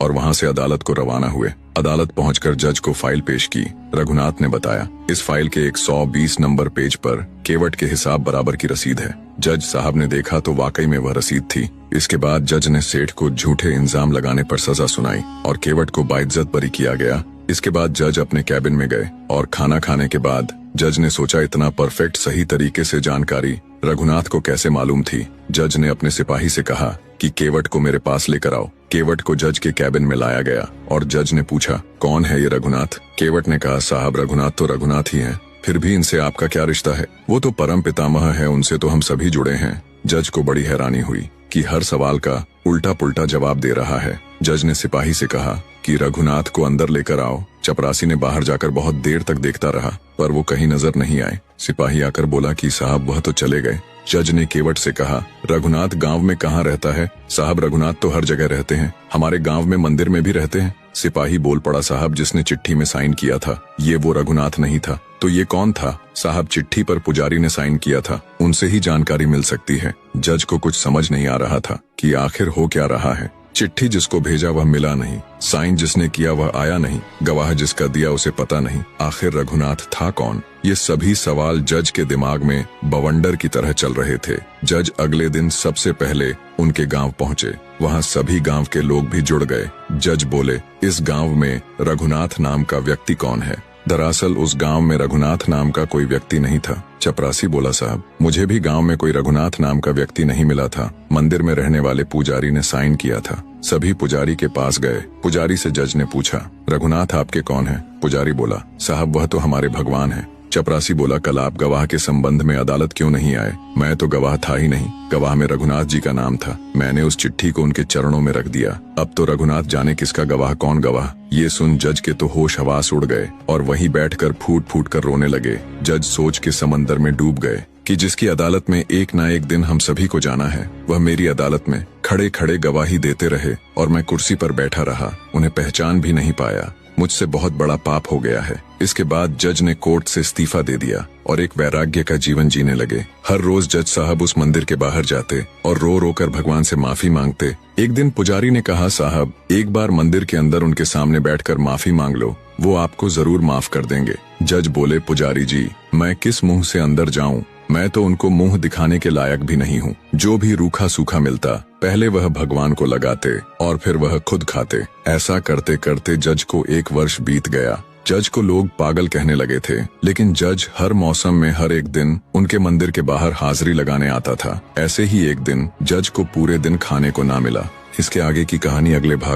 और वहां से अदालत को रवाना हुए। अदालत पहुंचकर जज को फाइल पेश की। रघुनाथ ने बताया, इस फाइल के 120 नंबर पेज पर केवट के हिसाब बराबर की रसीद है। जज साहब ने देखा तो वाकई में वह रसीद थी। इसके बाद जज ने सेठ को झूठे इल्जाम लगाने पर सजा सुनाई और केवट को बाइज्जत बरी किया गया। इसके बाद जज अपने कैबिन में गए और खाना खाने के बाद जज ने सोचा, इतना परफेक्ट सही तरीके से जानकारी रघुनाथ को कैसे मालूम थी। जज ने अपने सिपाही से कहा कि केवट को मेरे पास लेकर आओ। केवट को जज के कैबिन में लाया गया और जज ने पूछा, कौन है ये रघुनाथ? केवट ने कहा, साहब रघुनाथ तो रघुनाथ ही हैं, फिर भी इनसे आपका क्या रिश्ता है? वो तो परम पितामह है, उनसे तो हम सभी जुड़े हैं। जज को बड़ी हैरानी हुई कि हर सवाल का उल्टा पुल्टा जवाब दे रहा है। जज ने सिपाही से कहा कि रघुनाथ को अंदर लेकर आओ। चपरासी ने बाहर जाकर बहुत देर तक देखता रहा पर वो कहीं नजर नहीं आए। सिपाही आकर बोला कि साहब वह तो चले गए। जज ने केवट से कहा, रघुनाथ गांव में कहाँ रहता है? साहब रघुनाथ तो हर जगह रहते हैं, हमारे गांव में मंदिर में भी रहते हैं। सिपाही बोल पड़ा, साहब जिसने चिट्ठी में साइन किया था ये वो रघुनाथ नहीं था। तो ये कौन था? साहब चिट्ठी पर पुजारी ने साइन किया था, उनसे ही जानकारी मिल सकती है। जज को कुछ समझ नहीं आ रहा था कि आखिर हो क्या रहा है। चिट्ठी जिसको भेजा वह मिला नहीं, साइन जिसने किया वह आया नहीं, गवाह जिसका दिया उसे पता नहीं, आखिर रघुनाथ था कौन? ये सभी सवाल जज के दिमाग में बवंडर की तरह चल रहे थे। जज अगले दिन सबसे पहले उनके गांव पहुंचे। वहां सभी गांव के लोग भी जुड़ गए। जज बोले, इस गांव में रघुनाथ नाम का व्यक्ति कौन है? दरअसल उस गांव में रघुनाथ नाम का कोई व्यक्ति नहीं था। चपरासी बोला, साहब मुझे भी गांव में कोई रघुनाथ नाम का व्यक्ति नहीं मिला था। मंदिर में रहने वाले पुजारी ने साइन किया था। सभी पुजारी के पास गए। पुजारी से जज ने पूछा, रघुनाथ आपके कौन है? पुजारी बोला, साहब वह तो हमारे भगवान है। चपरासी बोला, कल आप गवाह के संबंध में अदालत क्यों नहीं आए? मैं तो गवाह था ही नहीं, गवाह में रघुनाथ जी का नाम था। मैंने उस चिट्ठी को उनके चरणों में रख दिया। अब तो रघुनाथ जाने किसका गवाह, कौन गवाह? ये सुन जज के तो होश हवास उड़ गए और वहीं बैठकर फूट फूट कर रोने लगे। जज सोच के समंदर में डूब गए कि जिसकी अदालत में एक ना एक दिन हम सभी को जाना है, वह मेरी अदालत में खड़े खड़े गवाही देते रहे और मैं कुर्सी पर बैठा रहा, उन्हें पहचान भी नहीं पाया। मुझसे बहुत बड़ा पाप हो गया है। इसके बाद जज ने कोर्ट से इस्तीफा दे दिया और एक वैराग्य का जीवन जीने लगे। हर रोज जज साहब उस मंदिर के बाहर जाते और रो रो कर भगवान से माफी मांगते। एक दिन पुजारी ने कहा, साहब एक बार मंदिर के अंदर उनके सामने बैठकर माफी मांग लो, वो आपको जरूर माफ कर देंगे। जज बोले, पुजारी जी मैं किस मुंह से अंदर जाऊं? मैं तो उनको मुंह दिखाने के लायक भी नहीं हूँ। जो भी रूखा सूखा मिलता पहले वह भगवान को लगाते और फिर वह खुद खाते। ऐसा करते करते जज को 1 वर्ष बीत गया। जज को लोग पागल कहने लगे थे, लेकिन जज हर मौसम में हर एक दिन उनके मंदिर के बाहर हाजिरी लगाने आता था। ऐसे ही एक दिन जज को पूरे दिन खाने को ना मिला। इसके आगे की कहानी अगले भाग